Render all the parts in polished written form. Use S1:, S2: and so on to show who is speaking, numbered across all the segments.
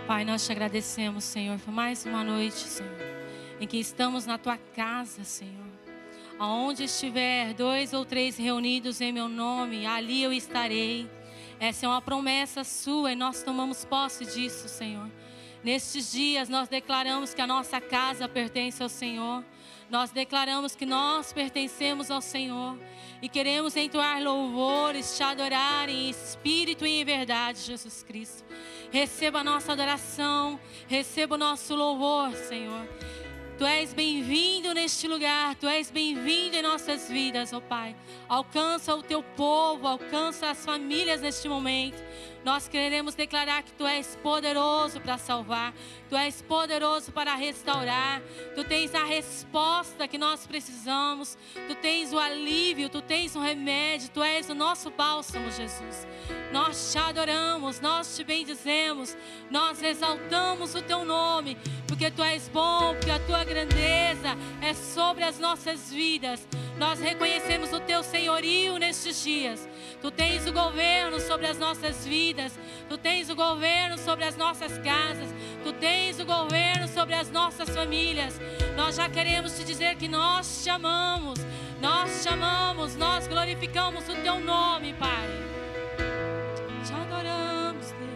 S1: Pai, nós te agradecemos, Senhor, por mais uma noite, Senhor, em que estamos na Tua casa, Senhor. Aonde estiver 2 ou 3 reunidos em meu nome, ali eu estarei. Essa é uma promessa sua e nós tomamos posse disso, Senhor. Nestes dias nós declaramos que a nossa casa pertence ao Senhor. Nós declaramos que nós pertencemos ao Senhor. E queremos entoar louvores, te adorar em espírito e em verdade, Jesus Cristo. Receba a nossa adoração, receba o nosso louvor, Senhor. Tu és bem-vindo neste lugar, Tu és bem-vindo em nossas vidas, ó Pai. Alcança o Teu povo, alcança as famílias neste momento. Nós queremos declarar que Tu és poderoso para salvar, Tu és poderoso para restaurar. Tu tens a resposta que nós precisamos, Tu tens o alívio, Tu tens o remédio, Tu és o nosso bálsamo, Jesus. Nós te adoramos, nós te bendizemos, nós exaltamos o Teu nome, porque Tu és bom, porque a Tua grandeza é sobre as nossas vidas. Nós reconhecemos o Teu senhorio nestes dias. Tu tens o governo sobre as nossas vidas, Tu tens o governo sobre as nossas casas, Tu tens o governo sobre as nossas famílias. Nós já queremos te dizer que nós te amamos, nós glorificamos o Teu nome, Pai. Te adoramos, Deus.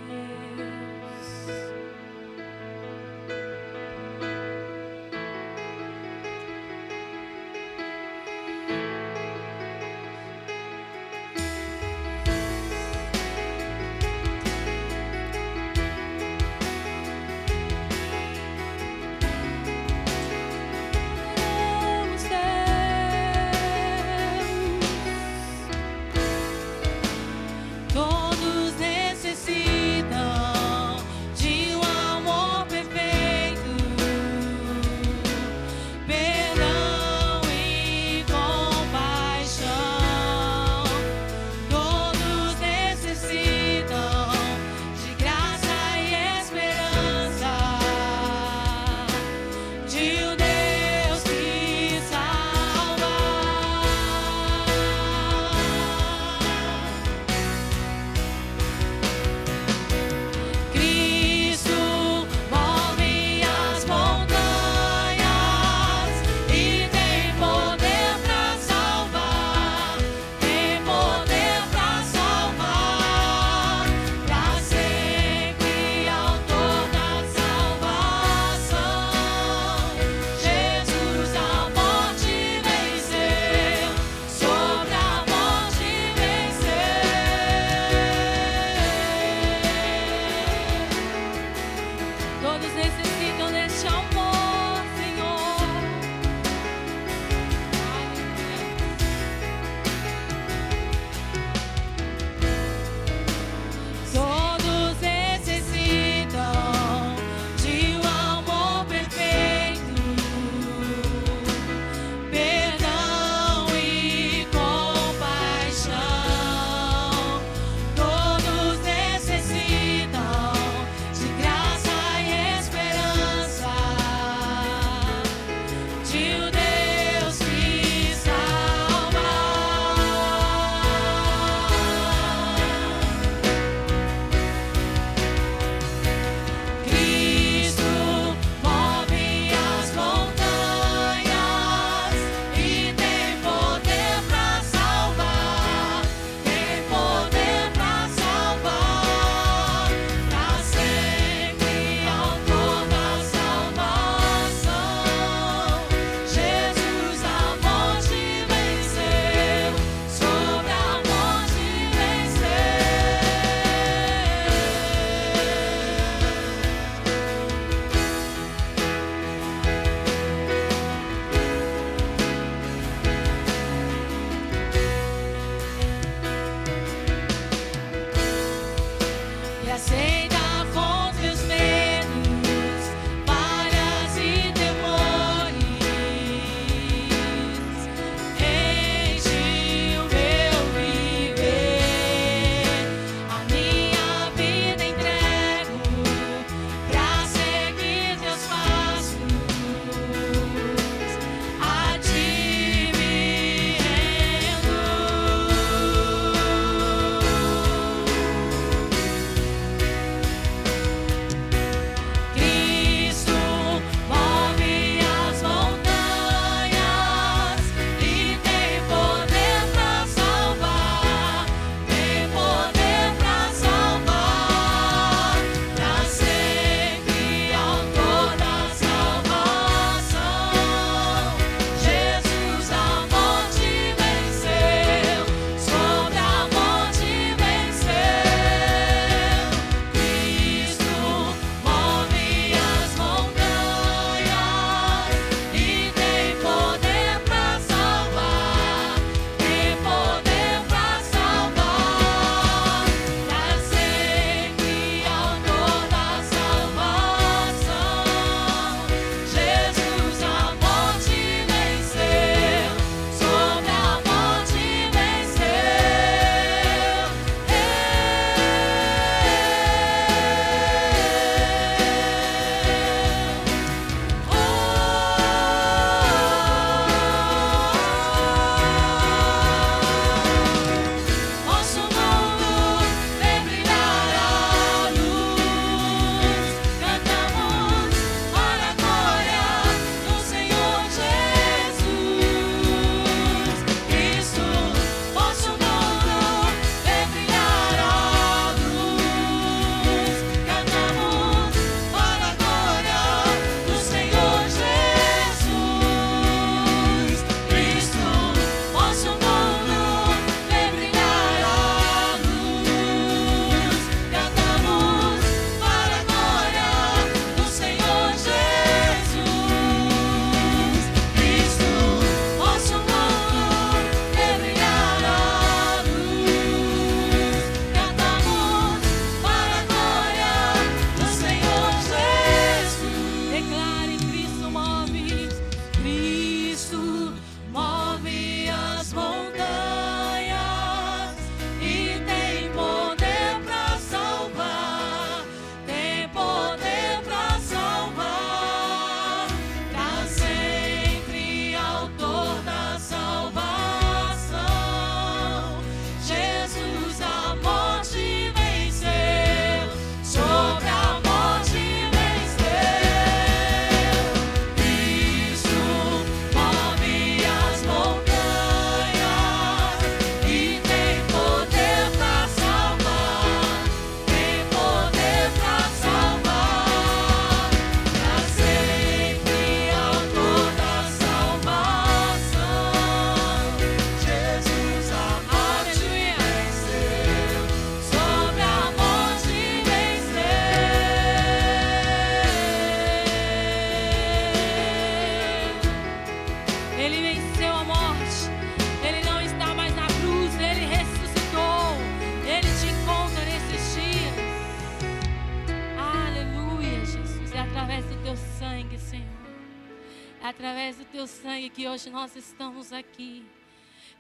S1: através do teu sangue que hoje nós estamos aqui.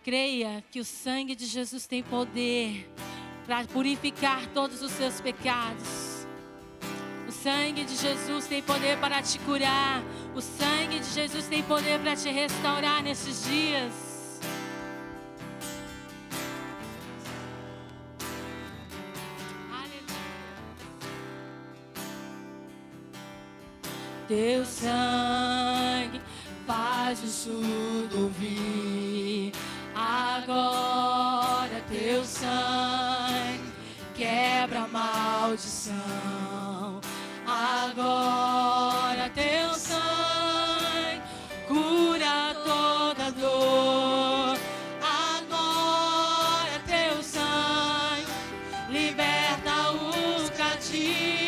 S1: Creia que o sangue de Jesus tem poder para purificar todos os seus pecados. O sangue de Jesus tem poder para te curar. O sangue de Jesus tem poder para te restaurar nesses dias. Teu sangue faz o surdo ouvir. Agora teu sangue quebra a maldição. Agora teu sangue cura toda dor. Agora teu sangue liberta os cativos.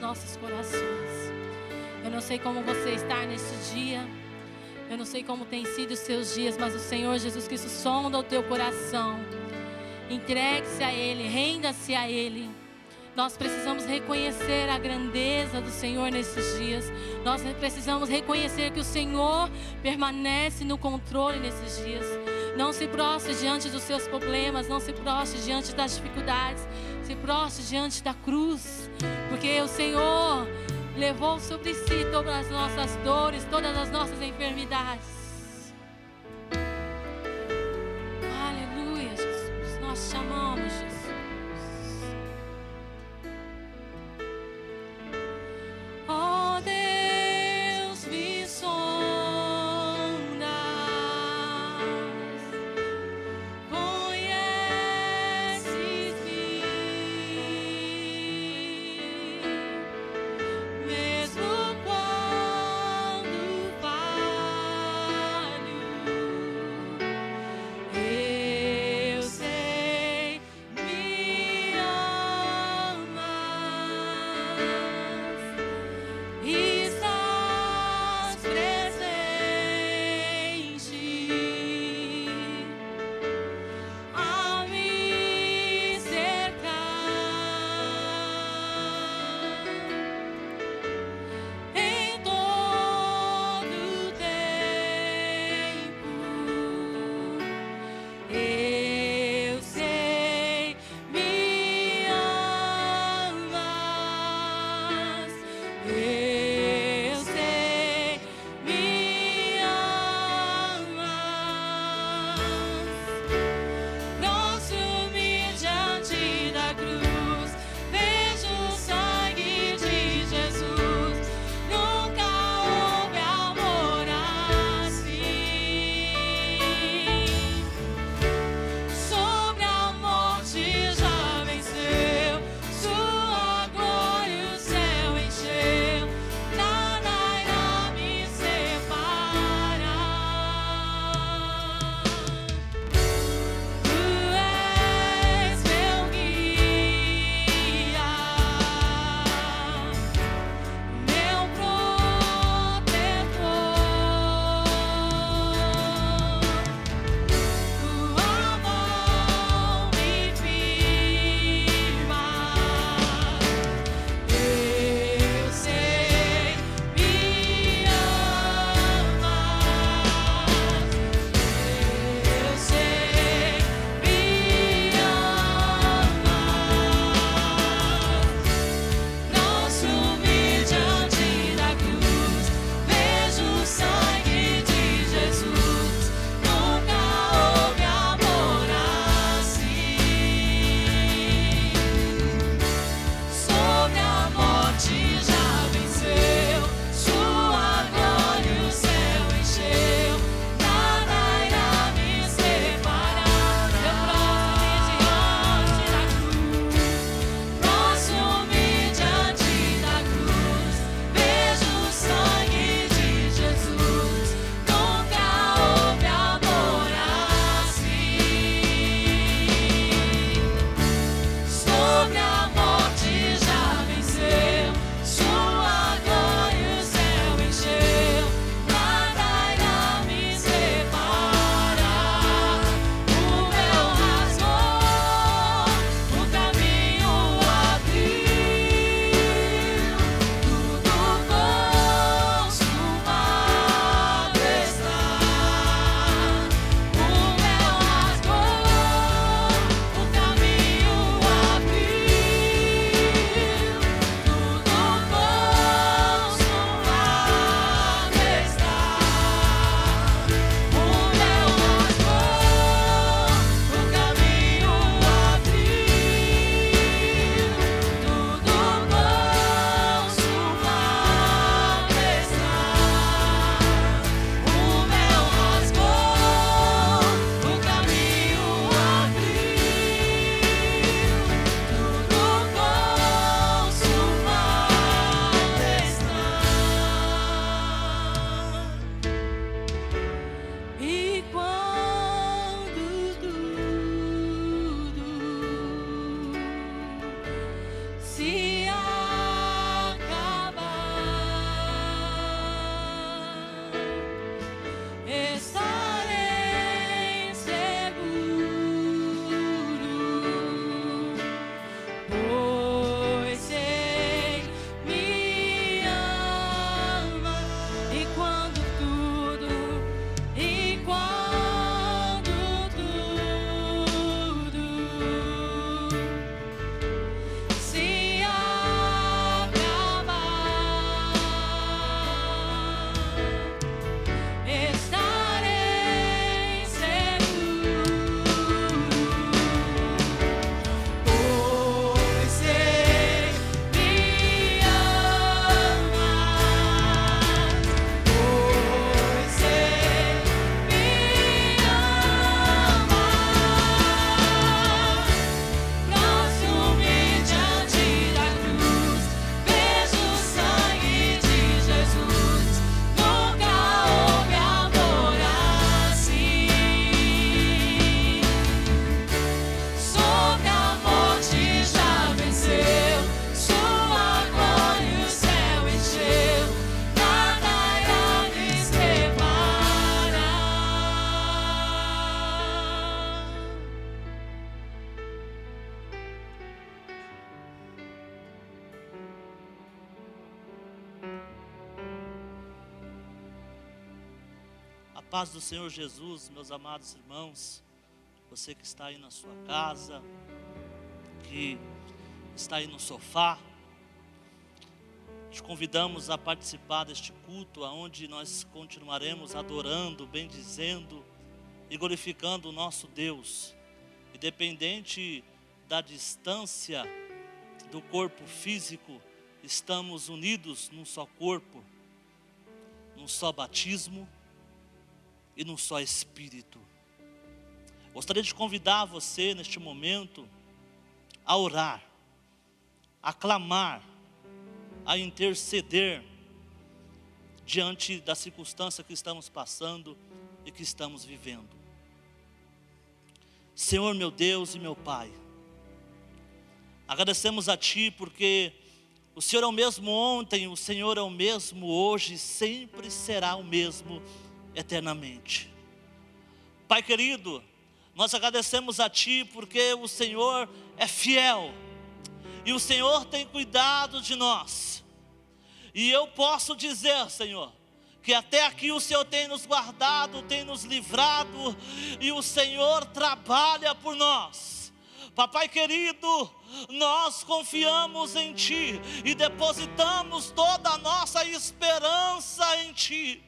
S1: nossos corações. Eu não sei como você está nesse dia. Eu não sei como tem sido os seus dias, mas o Senhor Jesus Cristo sonda o teu coração. Entregue-se a Ele, renda-se a Ele. Nós precisamos reconhecer a grandeza do Senhor nesses dias. Nós precisamos reconhecer que o Senhor permanece no controle nesses dias. Não se prostre diante dos seus problemas, não se prostre diante das dificuldades. Se prostre diante da cruz, porque o Senhor levou sobre si todas as nossas dores, todas as nossas enfermidades. Aleluia, Jesus. Nós chamamos Jesus. Oh Deus, me sondas, conheces-me, mesmo quando
S2: paz do Senhor Jesus, meus amados irmãos, você que está aí na sua casa, que está aí no sofá, te convidamos a participar deste culto, onde nós continuaremos adorando, bendizendo e glorificando o nosso Deus. Independente da distância do corpo físico, estamos unidos num só corpo, num só batismo e num só Espírito. Gostaria de convidar você neste momento a orar, a clamar, a interceder diante da circunstância que estamos passando e que estamos vivendo. Senhor meu Deus e meu Pai, agradecemos a Ti porque o Senhor é o mesmo ontem, o Senhor é o mesmo hoje, sempre será o mesmo eternamente. Pai querido, nós agradecemos a Ti porque o Senhor é fiel e o Senhor tem cuidado de nós. E eu posso dizer, Senhor, que até aqui o Senhor tem nos guardado, tem nos livrado, e o Senhor trabalha por nós. Papai querido, nós confiamos em Ti e depositamos toda a nossa esperança em Ti.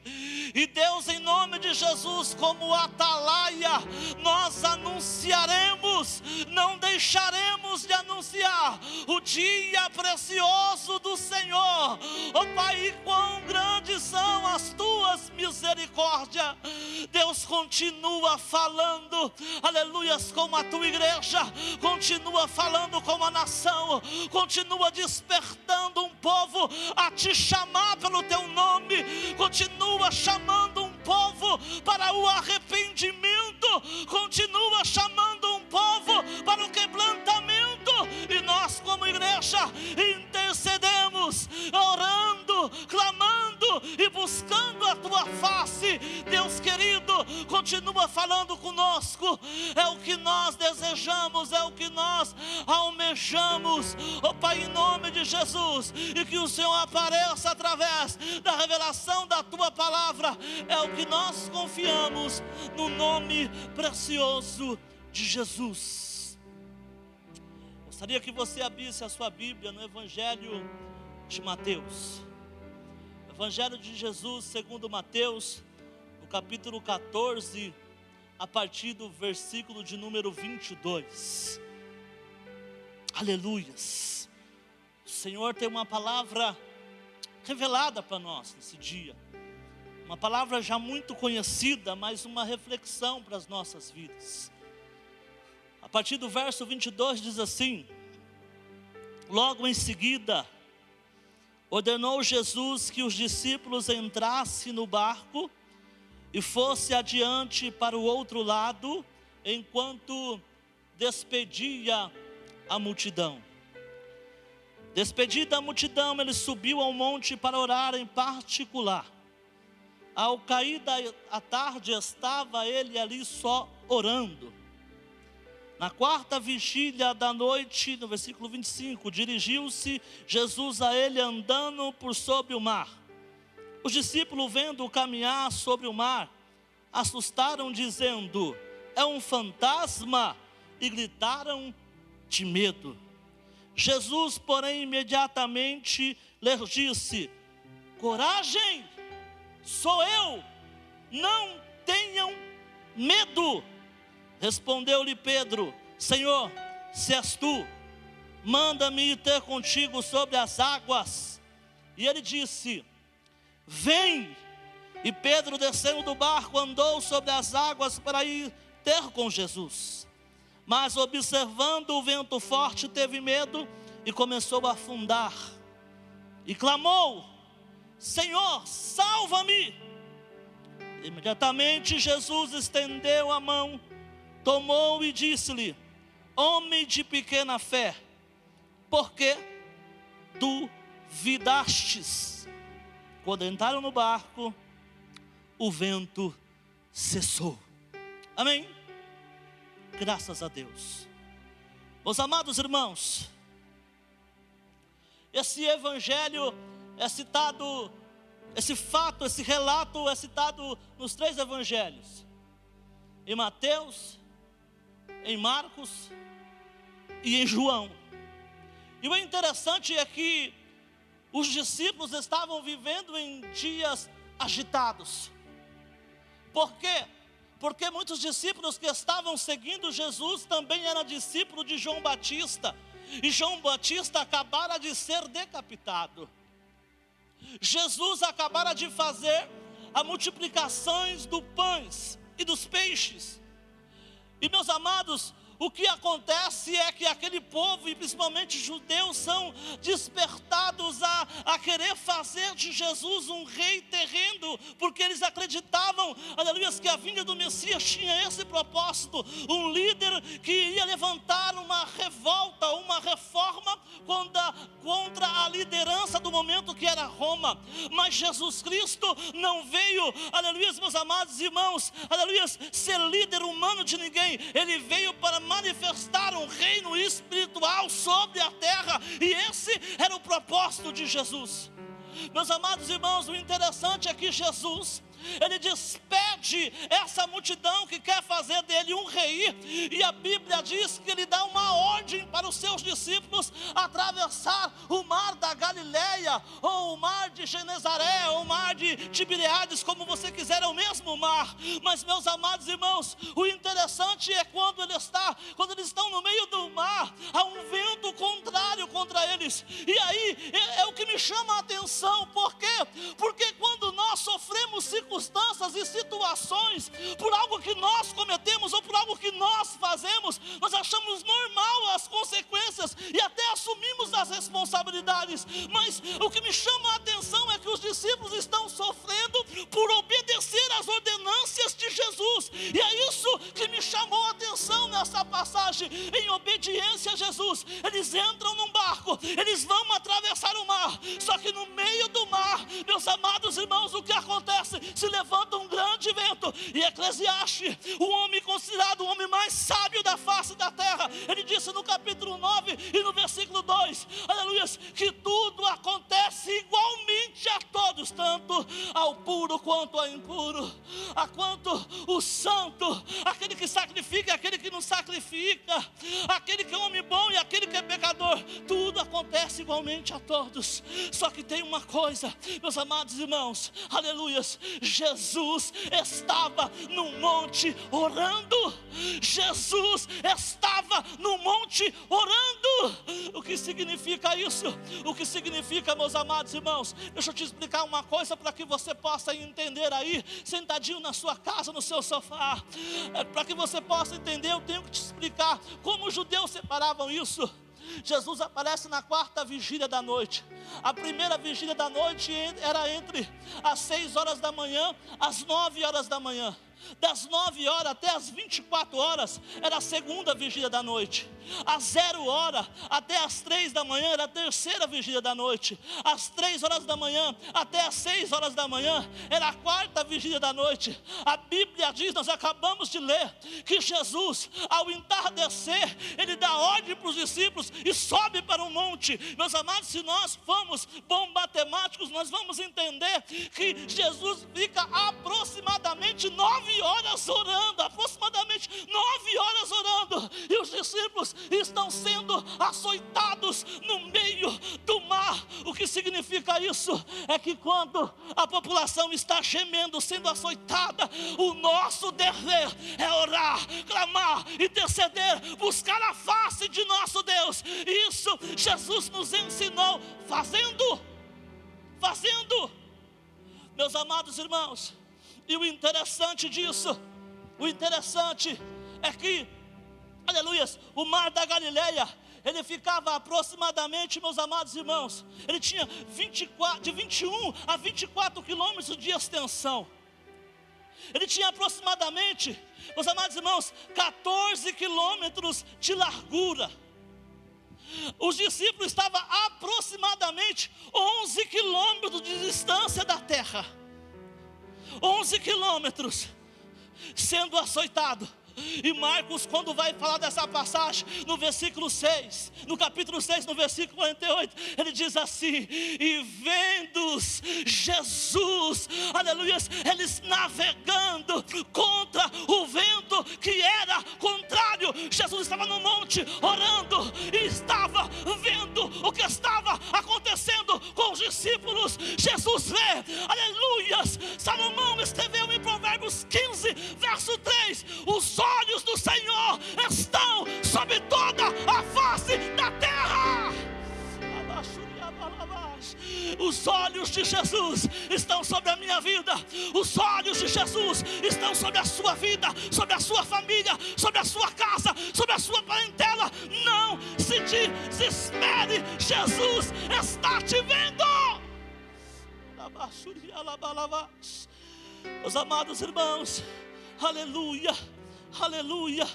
S2: E Deus, em nome de Jesus, como atalaia, nós anunciaremos, não deixaremos de anunciar o dia precioso do Senhor. Oh Pai, e quão grandes são as Tuas misericórdias. Deus continua falando, aleluias, com a Tua igreja, continua falando com a nação, continua despertando um povo a Te chamar pelo Teu nome, continua chamando um povo para o arrependimento, continua chamando um povo para o quebrantamento, e nós como igreja intercedemos, orando, clamando e buscando a Tua face. Deus querido, continua falando conosco, é o que nós desejamos, é o que nós almejamos, oh Pai, em nome de Jesus, e que o Senhor apareça através da revelação da Tua palavra, é o que nós confiamos, no nome precioso de Jesus. Gostaria que você abrisse a sua Bíblia no Evangelho de Mateus, Evangelho de Jesus segundo Mateus, no capítulo 14, a partir do versículo de número 22. Aleluias. O Senhor tem uma palavra revelada para nós nesse dia. Uma palavra já muito conhecida, mas uma reflexão para as nossas vidas. A partir do verso 22 diz assim: logo em seguida, ordenou Jesus que os discípulos entrassem no barco e fosse adiante para o outro lado, enquanto despedia a multidão. Despedida a multidão, ele subiu ao monte para orar em particular. Ao cair da tarde, estava ele ali só orando. Na quarta vigília da noite, no versículo 25, dirigiu-se Jesus a ele andando por sobre o mar. Os discípulos, vendo-o caminhar sobre o mar, assustaram, dizendo: é um fantasma, e gritaram de medo. Jesus, porém, imediatamente lhes disse: coragem, sou eu, não tenham medo. Respondeu-lhe Pedro: Senhor, se és tu, manda-me ir ter contigo sobre as águas. E ele disse: vem. E Pedro, descendo do barco, andou sobre as águas para ir ter com Jesus. Mas observando o vento forte, teve medo e começou a afundar. E clamou: Senhor, salva-me. Imediatamente Jesus estendeu a mão, tomou e disse-lhe: homem de pequena fé, por que duvidastes? Quando entraram no barco, o vento cessou. Amém? Graças a Deus. Meus amados irmãos, esse evangelho é citado Esse fato, esse relato é citado nos 3 evangelhos: em Mateus, em Marcos e em João. E o interessante é que os discípulos estavam vivendo em dias agitados. Por quê? Porque muitos discípulos que estavam seguindo Jesus também eram discípulos de João Batista. E João Batista acabara de ser decapitado. Jesus acabara de fazer a multiplicações dos pães e dos peixes. E meus amados, o que acontece é que aquele povo, e principalmente judeus, são despertados a querer fazer de Jesus um rei terreno, porque eles acreditavam, aleluia, que a vinda do Messias tinha esse propósito, um líder que ia levantar uma revolta, uma reforma contra a liderança do momento que era Roma. Mas Jesus Cristo não veio, aleluia, meus amados irmãos, aleluia, ser líder humano de ninguém. Ele veio para manifestar um reino espiritual sobre a terra, e esse era o propósito de Jesus. Meus amados irmãos, o interessante é que Jesus, ele despede essa multidão que quer fazer dele um rei, e a Bíblia diz que ele dá uma ordem para os seus discípulos atravessar o mar da Galileia, ou o mar de Genezaré, ou o mar de Tiberíades, como você quiser, é o mesmo mar. Mas meus amados irmãos, o interessante é quando eles estão no meio do mar, há um vento contrário contra eles, e aí é o que me chama a atenção. Por quê? Porque quando nós sofremos circunstâncias e situações por algo que nós cometemos ou por algo que nós fazemos, nós achamos normal as consequências e até assumimos as responsabilidades. Mas o que me chama a atenção é que os discípulos estão sofrendo por obedecer às ordenâncias de Jesus, e é isso que me chamou a atenção nessa passagem. Em obediência a Jesus, eles entram num barco, eles vão atravessar o mar, só que no meio do mar, meus amados irmãos, o que acontece? Se levanta um grande vento, e Eclesiastes, o homem considerado o homem mais sábio da face da terra, ele disse no capítulo 9 e no versículo 2, aleluia, que tudo acontece igualmente a todos, tanto ao puro quanto ao impuro, a quanto o santo, aquele que sacrifica e aquele que não sacrifica, aquele que é homem bom e aquele que é pecador, tudo acontece igualmente a todos. Só que tem uma coisa, meus amados irmãos, aleluia, Jesus estava no monte orando. Jesus estava no monte orando. O que significa isso? O que significa, meus amados irmãos? Deixa eu te explicar uma coisa para que você possa entender aí, sentadinho na sua casa, no seu sofá. Para que você possa entender, eu tenho que te explicar como os judeus separavam isso. Jesus aparece na 4ª vigília da noite. A primeira vigília da noite era entre as 6 horas da manhã às 9 horas da manhã. Das 9 horas até as 24 horas era a segunda vigília da noite. Às 0 hora até as 3 da manhã era a terceira vigília da noite. Às 3 horas da manhã até as 6 horas da manhã era a 4ª vigília da noite. A Bíblia diz, nós acabamos de ler, que Jesus, ao entardecer, ele dá ordem para os discípulos e sobe para um monte. Meus amados, se nós formos bons matemáticos, nós vamos entender que Jesus fica aproximadamente 9 horas orando, aproximadamente 9 horas orando, e os discípulos estão sendo açoitados no meio do mar. O que significa isso? É que quando a população está gemendo, sendo açoitada, o nosso dever é orar, clamar, interceder, buscar a face de nosso Deus. Isso Jesus nos ensinou fazendo. Meus amados irmãos, e o interessante disso, é que, aleluia, o mar da Galileia, ele ficava aproximadamente, meus amados irmãos, ele tinha de 21 a 24 quilômetros de extensão. Ele tinha aproximadamente, meus amados irmãos, 14 quilômetros de largura. Os discípulos estavam a aproximadamente 11 quilômetros de distância da terra. 11 quilômetros, sendo açoitado E Marcos, quando vai falar dessa passagem, no versículo 6, no capítulo 6, no versículo 48, ele diz assim: e vendo Jesus, aleluia, eles navegando contra o vento que era contrário. Jesus estava no monte orando e estava vendo o que estava acontecendo com os discípulos. Jesus vê, aleluia. Salomão escreveu em Provérbios 15, verso 3: os olhos do Senhor estão sobre toda a face da terra. Os olhos de Jesus estão sobre a minha vida. Os olhos de Jesus estão sobre a sua vida, sobre a sua família, sobre a sua casa, sobre a sua parentela. Não se desespere, Jesus está te vendo. Meus amados irmãos, aleluia, aleluia,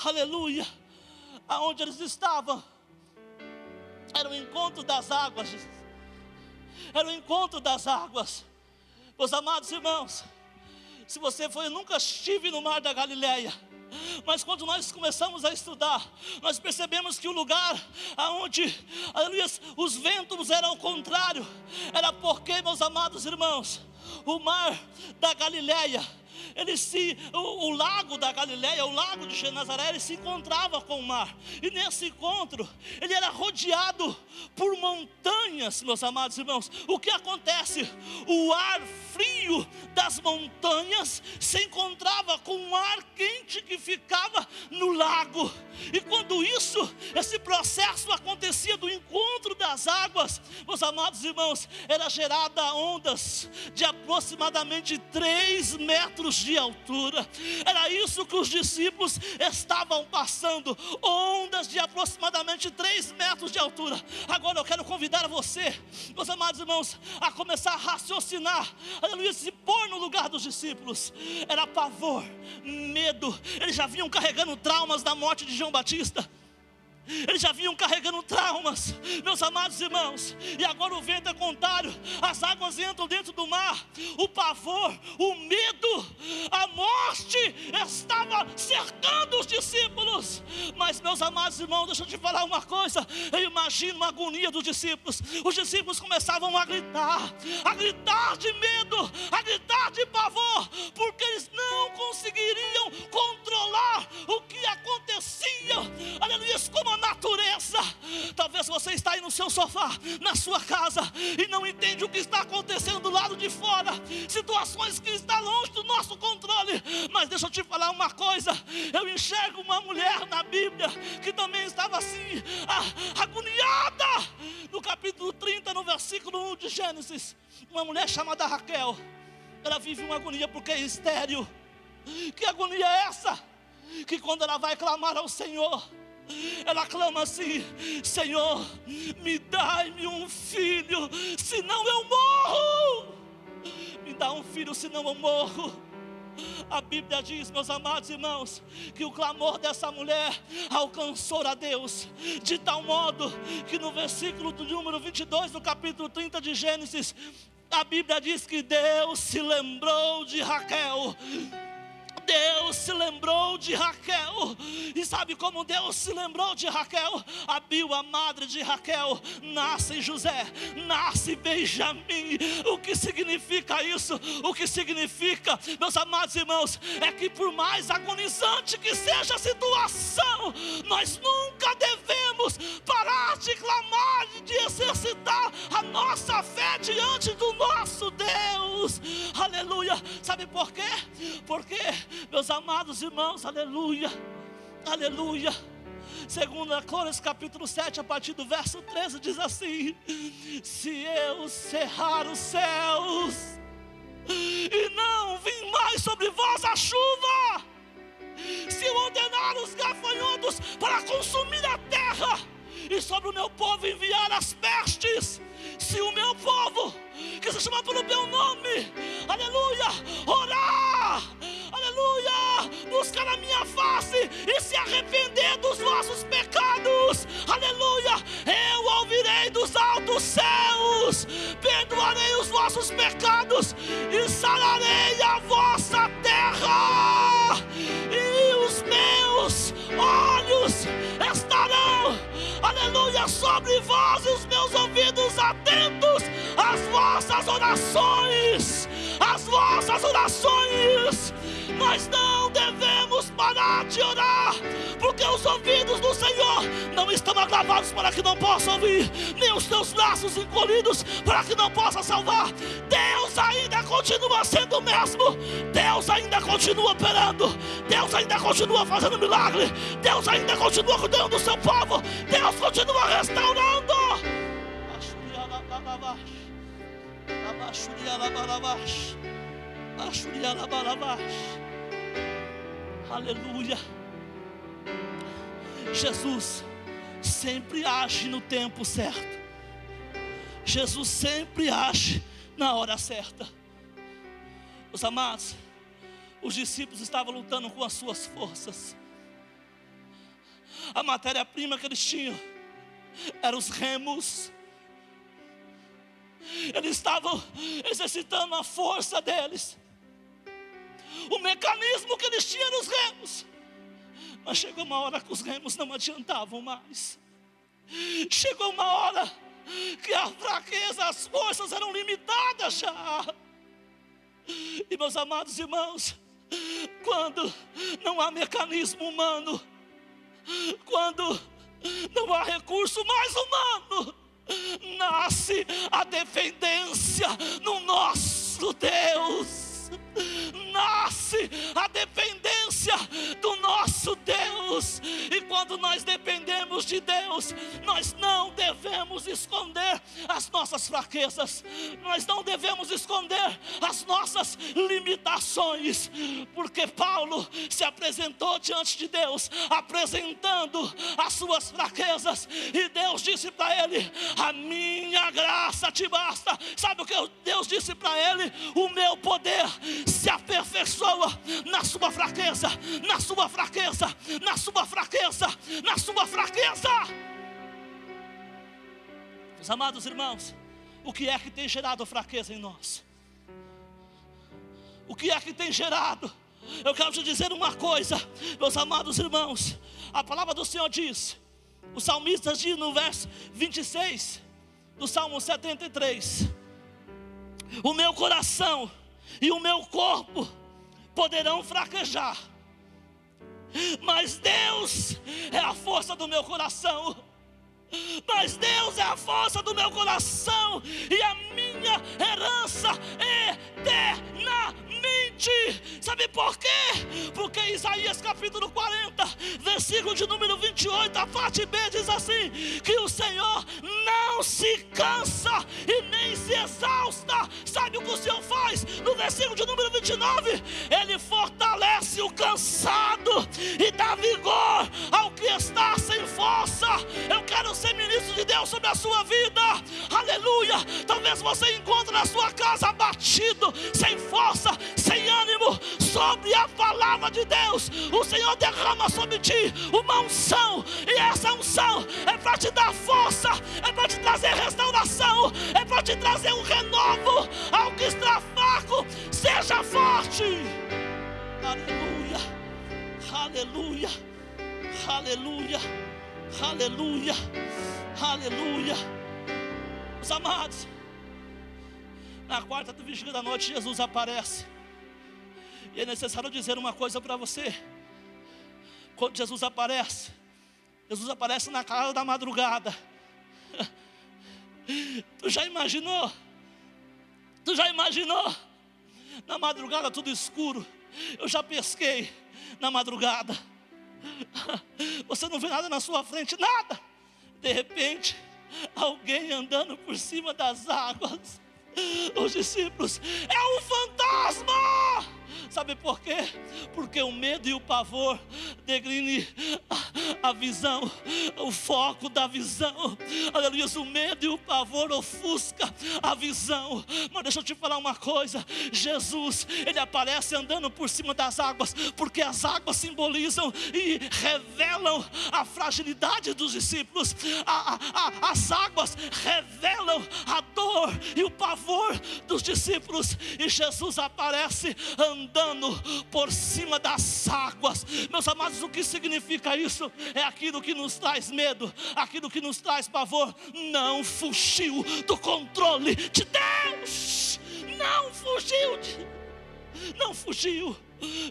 S2: aleluia. Aonde eles estavam era o encontro das águas. Era o encontro das águas. Meus amados irmãos, se você foi, eu nunca estive no mar da Galileia, mas quando nós começamos a estudar, nós percebemos que o lugar aonde, aleluia, os ventos eram ao contrário, era porque, meus amados irmãos, o mar da Galileia, o lago da Galileia, o lago de Genazaré, ele se encontrava com o mar. E nesse encontro, ele era rodeado por montanhas, meus amados irmãos. O que acontece? O ar frio das montanhas se encontrava com o ar quente que ficava no lago. E quando esse processo acontecia do encontro das águas, meus amados irmãos, era gerada ondas de aproximadamente 3 metros de altura. Era isso que os discípulos estavam passando, ondas de aproximadamente 3 metros de altura. Agora eu quero convidar você, meus amados irmãos, a começar a raciocinar, aleluia, se pôr no lugar dos discípulos. Era pavor, medo. Eles já vinham carregando traumas da morte de João Batista. Eles já vinham carregando traumas, meus amados irmãos. E agora o vento é contrário. As águas entram dentro do mar. O pavor, o medo, a morte estava cercando os discípulos. Mas, meus amados irmãos, deixa eu te falar uma coisa. Eu imagino a agonia dos discípulos. Os discípulos começavam a gritar de medo, a gritar de pavor, porque eles não conseguiriam controlar o que acontecia, aleluia, como a natureza. Talvez você está aí no seu sofá, na sua casa, e não entende o que está acontecendo do lado de fora, situações que estão longe do nosso controle. Mas deixa eu te falar uma coisa. Eu enxergo uma mulher na Bíblia que também estava assim, agoniada. No capítulo 30, no versículo 1 de Gênesis, uma mulher chamada Raquel. Ela vive uma agonia porque é estéril. Que agonia é essa? Que quando ela vai clamar ao Senhor, ela clama assim: Senhor, me dai-me um filho, senão eu morro. Me dá um filho, senão eu morro. A Bíblia diz, meus amados irmãos, que o clamor dessa mulher alcançou a Deus, de tal modo que no versículo do número 22 do capítulo 30 de Gênesis, a Bíblia diz que Deus se lembrou de Raquel. Deus se lembrou de Raquel. E sabe como Deus se lembrou de Raquel? Abiu, a madre de Raquel, nasce José, nasce Benjamim. O que significa isso? O que significa, meus amados irmãos, é que por mais agonizante que seja a situação, nós nunca devemos parar de clamar e de exercitar a nossa fé diante do nosso Deus. Aleluia. Sabe por quê? Porque, meus amados irmãos, aleluia, aleluia, segundo a Crônicas capítulo 7, a partir do verso 13, diz assim: se eu cerrar os céus e não vir mais sobre vós a chuva, se eu ordenar os gafanhotos para consumir a terra, e sobre o meu povo enviar as pestes, se o meu povo, que se chama pelo meu nome, aleluia, orar, aleluia, buscar a minha face e se arrepender dos vossos pecados, aleluia, eu ouvirei dos altos céus, perdoarei os vossos pecados e sararei a vossa terra, e os sobre vós e os meus ouvidos atentos às vossas orações. As vossas orações. Nós não devemos parar de orar, porque os ouvidos do Senhor não estão agravados para que não possa ouvir, nem os teus braços encolhidos para que não possa salvar. Deus ainda continua sendo o mesmo. Deus ainda continua operando. Deus ainda continua fazendo milagre. Deus ainda continua cuidando do seu povo. Deus continua restaurando. Aleluia. Jesus sempre age no tempo certo. Jesus sempre age na hora certa. Os amados, os discípulos estavam lutando com as suas forças. A matéria-prima que eles tinham eram os remos. Eles estavam exercitando a força deles. O mecanismo que eles tinham eram os remos. Mas chegou uma hora que os remos não adiantavam mais. Chegou uma hora que a fraqueza, as forças eram limitadas já. E meus amados irmãos, quando não há mecanismo humano, quando não há recurso mais humano, nasce a dependência no nosso Deus. Nasce a dependência do nosso Deus. E quando nós dependemos de Deus, nós não devemos esconder as nossas fraquezas. Nós não devemos esconder as nossas limitações. Porque Paulo se apresentou diante de Deus, apresentando as suas fraquezas. E Deus disse para ele: a minha graça te basta. Sabe o que Deus disse para ele? O meu poder se aperfeiçoa na sua fraqueza, na sua fraqueza, na sua fraqueza, na sua fraqueza. Meus amados irmãos, o que é que tem gerado fraqueza em nós? O que é que tem gerado? Eu quero te dizer uma coisa, meus amados irmãos. A palavra do Senhor diz, o salmista diz no verso 26 do Salmo 73: o meu coração e o meu corpo poderão fraquejar, mas Deus é a força do meu coração. Mas Deus é a força do meu coração e a minha herança eternamente. Sabe por quê? Porque Isaías capítulo 40, versículo de número 28, a parte B diz assim: que o Senhor não se cansa e nem se exausta. Sabe o que o Senhor faz? No versículo de número 29, Ele fortalece o cansado e dá vigor ao que está sem força. Eu quero ser ministro de Deus sobre a sua vida. Aleluia. Talvez você encontre na sua casa abatido, sem força, sem ânimo. Sobre a palavra de Deus, o Senhor derrama sobre ti uma unção. E essa unção é para te dar força, é para te trazer restauração, é para te trazer um renovo. Ao que está fraco, seja forte. Aleluia, aleluia, aleluia, aleluia, aleluia. Os amados, na quarta vigília da noite, Jesus aparece. E é necessário dizer uma coisa para você. Quando Jesus aparece na calada da madrugada. Tu já imaginou? Na madrugada tudo escuro. Eu já pesquei na madrugada. Você não vê nada na sua frente, nada. De repente, alguém andando por cima das águas. Os discípulos: é um fantasma! Sabe por quê? Porque o medo e o pavor degrine a visão, o foco da visão. Aleluia, o medo e o pavor ofusca a visão. Mas deixa eu te falar uma coisa: Jesus, Ele aparece andando por cima das águas, porque as águas simbolizam e revelam a fragilidade dos discípulos. As águas revelam a dor e o pavor dos discípulos. E Jesus aparece andando por cima das águas. Meus amados, o que significa isso? isso é aquilo que nos traz medo, aquilo que nos traz pavor, não fugiu do controle de Deus. Não fugiu.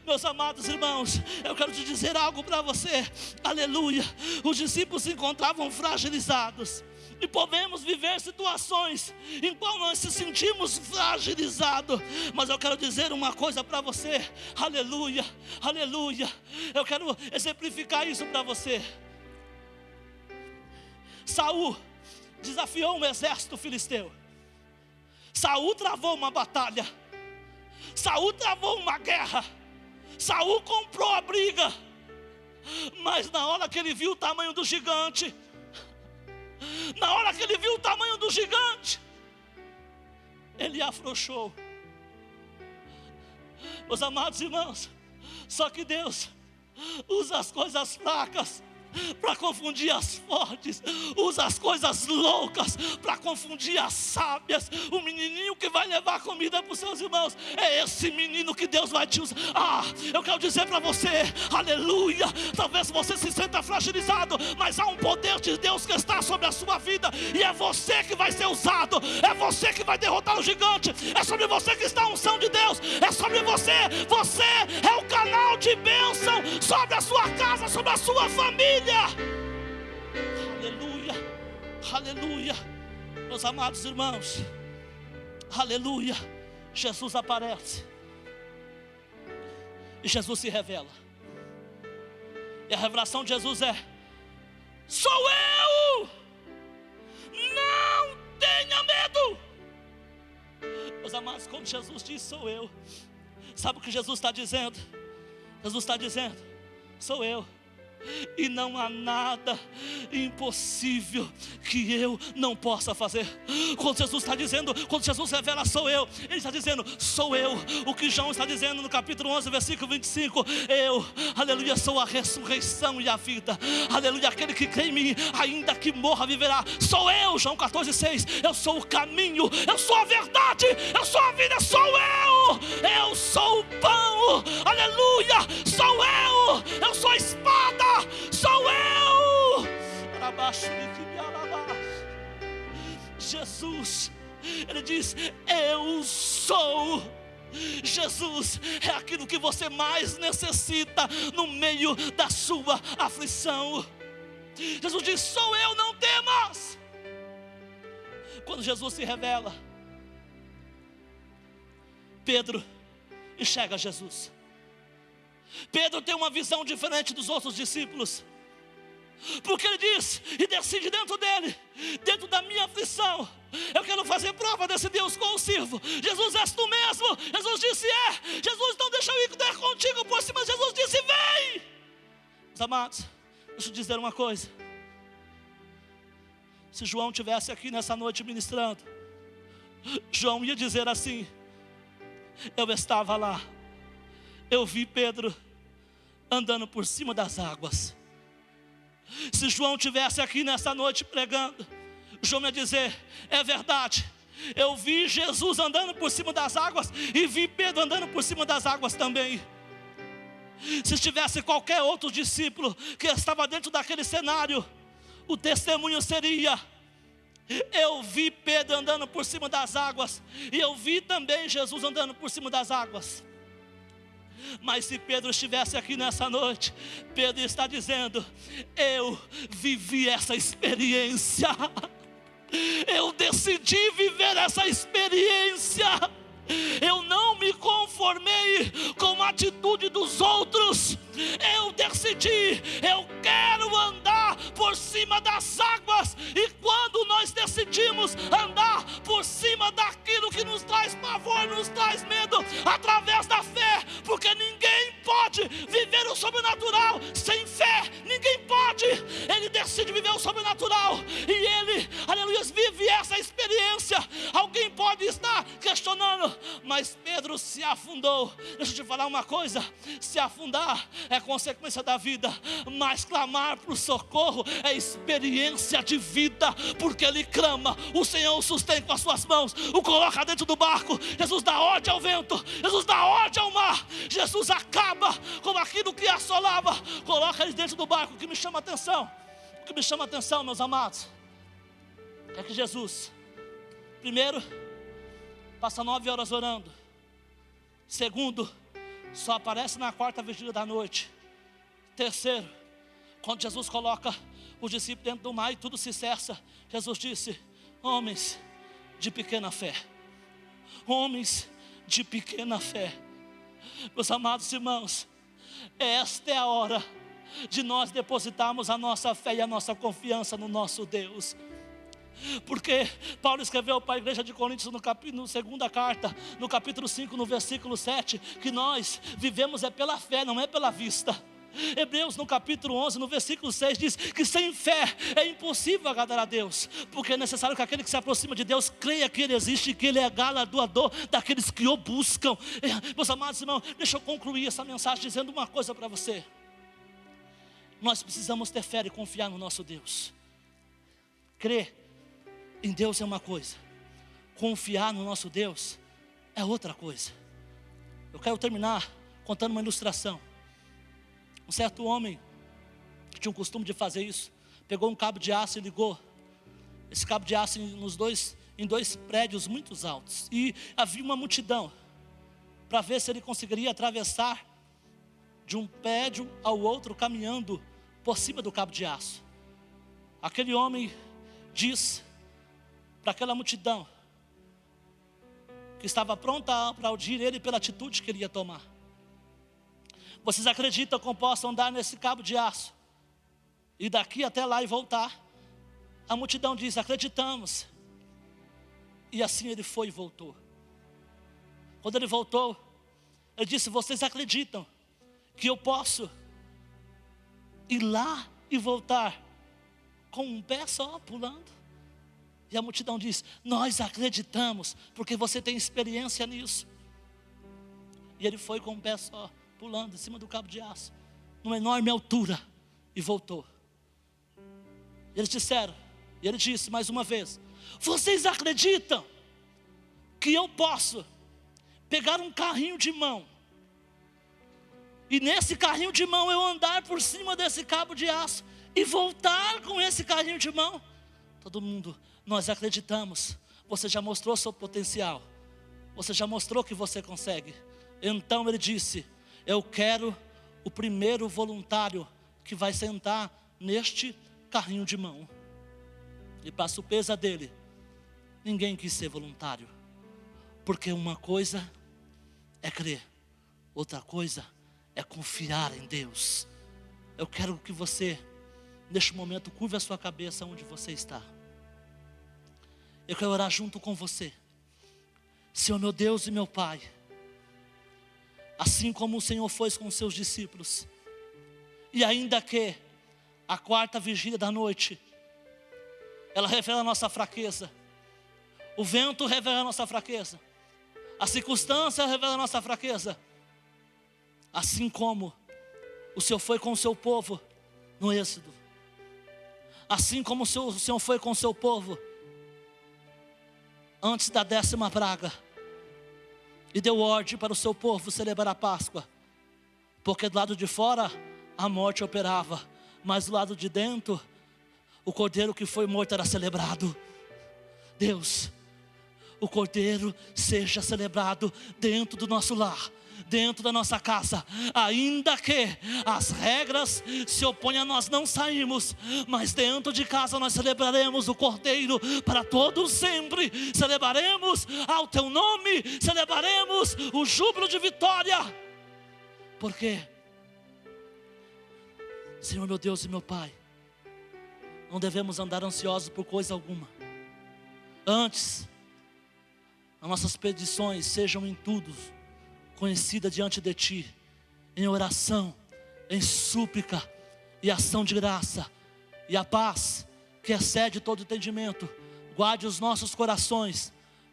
S2: Meus amados irmãos, eu quero te dizer algo para você. Aleluia. Os discípulos se encontravam fragilizados. E podemos viver situações em qual nós se sentimos fragilizados. Mas eu quero dizer uma coisa para você. Aleluia, aleluia. Eu quero exemplificar isso para você. Saul desafiou um exército filisteu. Saul travou uma batalha. Saul travou uma guerra. Saul comprou a briga. Mas na hora que ele viu o tamanho do gigante, ele afrouxou. Meus amados irmãos, só que Deus usa as coisas fracas para confundir as fortes, usa as coisas loucas para confundir as sábias. O menininho que vai levar comida para os seus irmãos, é esse menino que Deus vai te usar. Eu quero dizer para você, aleluia, talvez você se sinta fragilizado, mas há um poder de Deus que está sobre a sua vida, e é você que vai ser usado, é você que vai derrotar o gigante, é sobre você que está a unção de Deus, é sobre você é o canal de bênção sobre a sua casa, sobre a sua família. Aleluia, aleluia. Meus amados irmãos, aleluia. Jesus aparece e Jesus se revela, e a revelação de Jesus é: sou eu, não tenha medo. Meus amados, quando Jesus diz sou eu, sabe o que Jesus está dizendo? Jesus está dizendo: sou eu, e não há nada impossível que eu não possa fazer. Quando Jesus está dizendo, quando Jesus revela sou eu, Ele está dizendo sou eu. O que João está dizendo no capítulo 11, versículo 25: eu, aleluia, sou a ressurreição e a vida. Aleluia, aquele que crê em mim, ainda que morra, viverá. Sou eu, João 14, 6. Eu sou o caminho, eu sou a verdade, eu sou a vida, sou eu sou o pão, aleluia, sou eu sou a espada, sou eu. Jesus, Ele diz: eu sou. Jesus é aquilo que você mais necessita no meio da sua aflição. Jesus diz: sou eu, não temas. Quando Jesus se revela, Pedro enxerga Jesus. Pedro tem uma visão diferente dos outros discípulos, porque ele diz e decide dentro dele: dentro da minha aflição, eu quero fazer prova desse Deus que eu sirvo. Jesus, és tu mesmo? Jesus disse: é. Jesus, então deixa eu ir der contigo por cima. Jesus disse: vem. Meus amados, deixa eu dizer uma coisa. Se João estivesse aqui nessa noite ministrando, João ia dizer assim: eu estava lá, eu vi Pedro andando por cima das águas. Se João estivesse aqui nessa noite pregando, João ia dizer: é verdade, eu vi Jesus andando por cima das águas e vi Pedro andando por cima das águas também. Se estivesse qualquer outro discípulo que estava dentro daquele cenário, o testemunho seria: eu vi Pedro andando por cima das águas, e eu vi também Jesus andando por cima das águas. Mas se Pedro estivesse aqui nessa noite, Pedro está dizendo: eu vivi essa experiência, eu decidi viver essa experiência. Eu não me conformei com a atitude dos outros. Eu decidi, eu quero andar por cima das águas. E quando nós decidimos andar por cima daquilo que nos traz pavor, nos traz medo, através da fé, porque ninguém pode viver o sobrenatural sem fé. Ninguém pode. Ele decide viver o sobrenatural, e ele, aleluia, vive essa experiência. Alguém pode estar questionando: mas Pedro se afundou. Deixa eu te falar falar uma coisa: se afundar é consequência da vida, mas clamar por socorro é experiência de vida, porque ele clama, o Senhor o sustém com as suas mãos, o coloca dentro do barco. Jesus dá ordem ao vento, Jesus dá ordem ao mar, Jesus acaba com aquilo que assolava, coloca eles dentro do barco. O que me chama a atenção, meus amados, é que Jesus, primeiro, passa 9 horas orando. Segundo, só aparece na 4ª vigília da noite. Terceiro, quando Jesus coloca os discípulos dentro do mar e tudo se cessa, Jesus disse: homens de pequena fé. Homens de pequena fé. Meus amados irmãos, esta é a hora de nós depositarmos a nossa fé e a nossa confiança no nosso Deus. Porque Paulo escreveu para a igreja de Coríntios no segunda carta, no capítulo 5, no versículo 7, que nós vivemos é pela fé, não é pela vista. Hebreus no capítulo 11, no versículo 6 diz que sem fé é impossível agradar a Deus, porque é necessário que aquele que se aproxima de Deus creia que Ele existe e que Ele é galardoador daqueles que o buscam. Meus amados irmãos, deixa eu concluir essa mensagem dizendo uma coisa para você. Nós precisamos ter fé e confiar no nosso Deus. Crer em Deus é uma coisa, confiar no nosso Deus é outra coisa. Eu quero terminar contando uma ilustração. Um certo homem, que tinha o costume de fazer isso, pegou um cabo de aço e ligou esse cabo de aço em dois prédios muito altos. E havia uma multidão, para ver se ele conseguiria atravessar de um prédio ao outro, caminhando por cima do cabo de aço. Aquele homem diz para aquela multidão que estava pronta a aplaudir ele pela atitude que ele ia tomar: vocês acreditam que eu posso andar nesse cabo de aço e daqui até lá e voltar? A multidão diz: acreditamos. E assim ele foi e voltou. Quando ele voltou, ele disse: vocês acreditam que eu posso ir lá e voltar com um pé só, pulando? E a multidão diz: nós acreditamos, porque você tem experiência nisso. E ele foi com um pé só, pulando em cima do cabo de aço, numa enorme altura, e voltou. Eles disseram, e ele disse mais uma vez: vocês acreditam que eu posso pegar um carrinho de mão, e nesse carrinho de mão eu andar por cima desse cabo de aço e voltar com esse carrinho de mão? Todo mundo: nós acreditamos. Você já mostrou seu potencial, você já mostrou que você consegue. Então ele disse: eu quero o primeiro voluntário que vai sentar neste carrinho de mão. E para a surpresa dele, ninguém quis ser voluntário, porque uma coisa é crer, outra coisa é confiar em Deus. Eu quero que você, neste momento, curve a sua cabeça onde você está. Eu quero orar junto com você. Senhor meu Deus e meu Pai, assim como o Senhor foi com os seus discípulos, e ainda que a 4ª vigília da noite, ela revela a nossa fraqueza, o vento revela a nossa fraqueza, a circunstância revela a nossa fraqueza, assim como o Senhor foi com o seu povo no Êxodo, assim como o Senhor foi com o seu povo antes da 10ª praga, e deu ordem para o seu povo celebrar a Páscoa, porque do lado de fora a morte operava, mas do lado de dentro o cordeiro que foi morto era celebrado. Deus, o cordeiro seja celebrado dentro do nosso lar, dentro da nossa casa, ainda que as regras se oponham a nós não sairmos, mas dentro de casa nós celebraremos o Cordeiro para todos sempre, celebraremos ao teu nome, celebraremos o júbilo de vitória, porque, Senhor meu Deus e meu Pai, não devemos andar ansiosos por coisa alguma. Antes, as nossas petições sejam em tudo conhecida diante de Ti, em oração, em súplica e ação de graça, e a paz que excede todo entendimento guarde os nossos corações,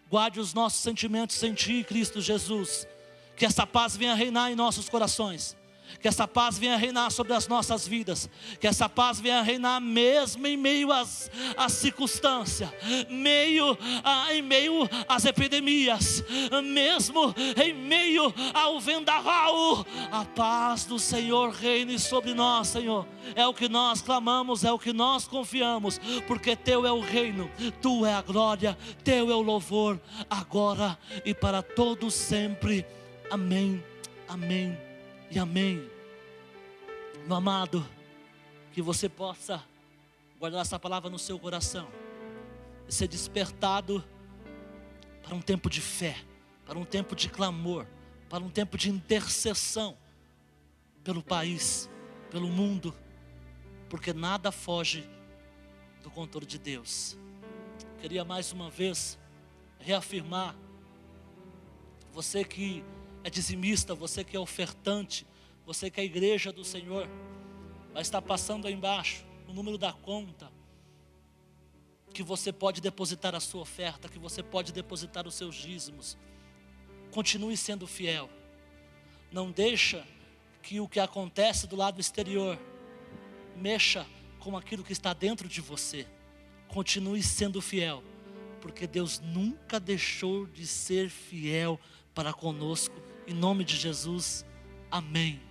S2: guarde os nossos sentimentos em Ti, Cristo Jesus. Que essa paz venha reinar em nossos corações. Que essa paz venha reinar sobre as nossas vidas. Que essa paz venha reinar mesmo em meio às circunstâncias, em meio às epidemias, mesmo em meio ao vendaval. A paz do Senhor reine sobre nós, Senhor. É o que nós clamamos, é o que nós confiamos, porque Teu é o reino, Tu é a glória, Teu é o louvor, agora e para todos sempre. Amém, amém e amém. Meu amado, que você possa guardar essa palavra no seu coração e ser despertado para um tempo de fé, para um tempo de clamor, para um tempo de intercessão pelo país, pelo mundo, porque nada foge do controle de Deus. Queria mais uma vez reafirmar, você que é dizimista, você que é ofertante, você que é a igreja do Senhor, vai estar passando aí embaixo o número da conta, que você pode depositar a sua oferta, que você pode depositar os seus dízimos. Continue sendo fiel. Não deixa que o que acontece do lado exterior mexa com aquilo que está dentro de você. Continue sendo fiel, porque Deus nunca deixou de ser fiel para conosco. Em nome de Jesus, amém.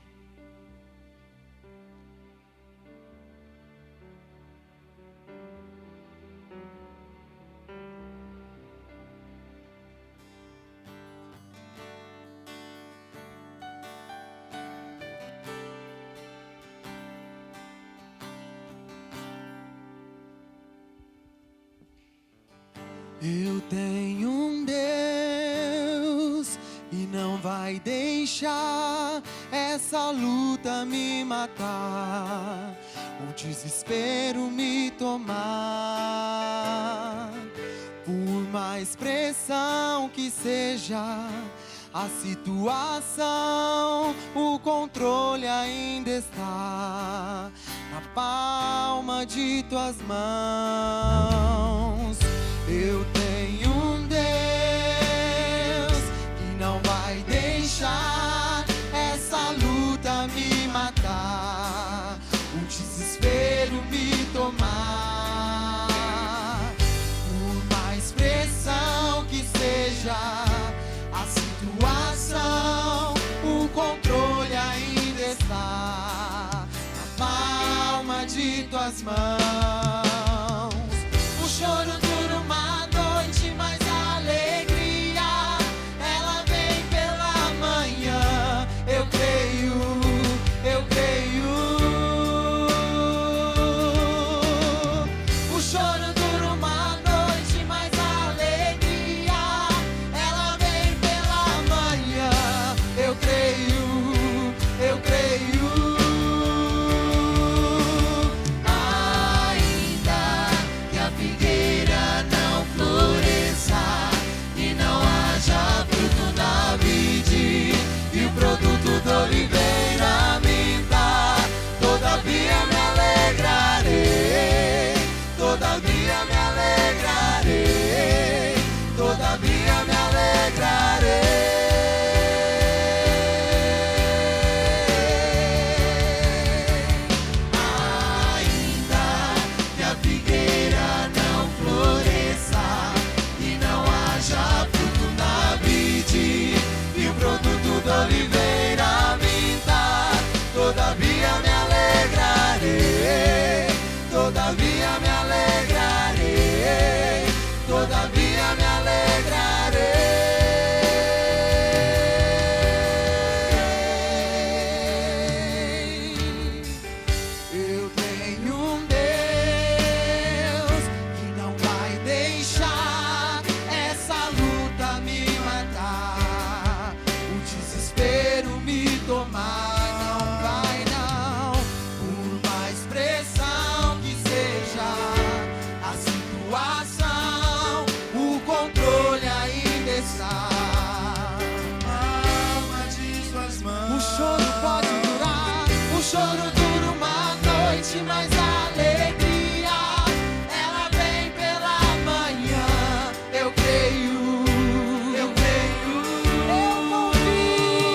S3: Eu tenho um Deus e não vai deixar essa luta me matar, o desespero me tomar. Por mais pressão que seja a situação, o controle ainda está na palma de tuas mãos. Eu tenho um Deus que não vai deixar essa luta me matar, o desespero me tomar. Por mais pressão que seja a situação, o controle ainda está na palma de tuas mãos. O choro dura uma noite, mas a alegria ela vem pela manhã. Eu creio, eu creio. O choro dura uma noite, mas a alegria ela vem pela manhã. Eu creio, eu creio. Oliveira minta, todavia me alegrarei, todavia me alegrarei, todavia me alegrarei. Ainda que a figueira não floresça e não haja fruto na vide e o produto do oliveira, todavia me alegrarei, todavia me alegrarei, todavia me alegrarei. Eu tenho um Deus que não vai deixar essa luta me matar, o desespero me tomar. O choro pode durar, o choro dura uma noite, mas a alegria ela vem pela manhã. Eu creio, eu creio, eu confio.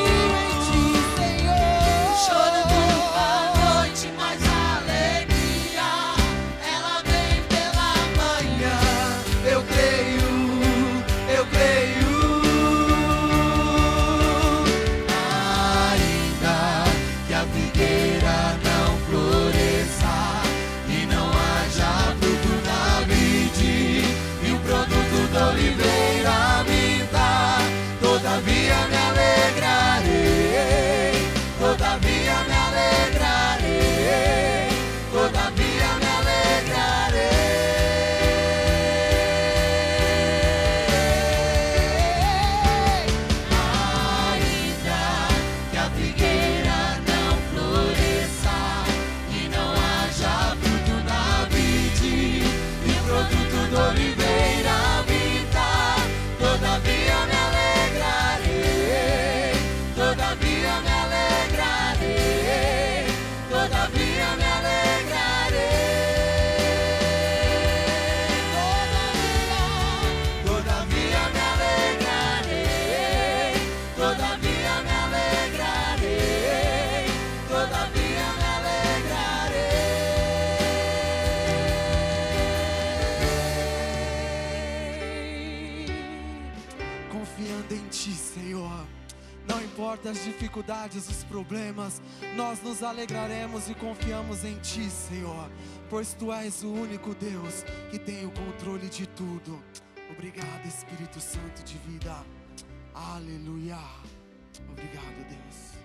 S3: importa as dificuldades, os problemas, nós nos alegraremos e confiamos em Ti, Senhor, pois Tu és o único Deus que tem o controle de tudo. Obrigado, Espírito Santo de vida. Aleluia. Obrigado, Deus.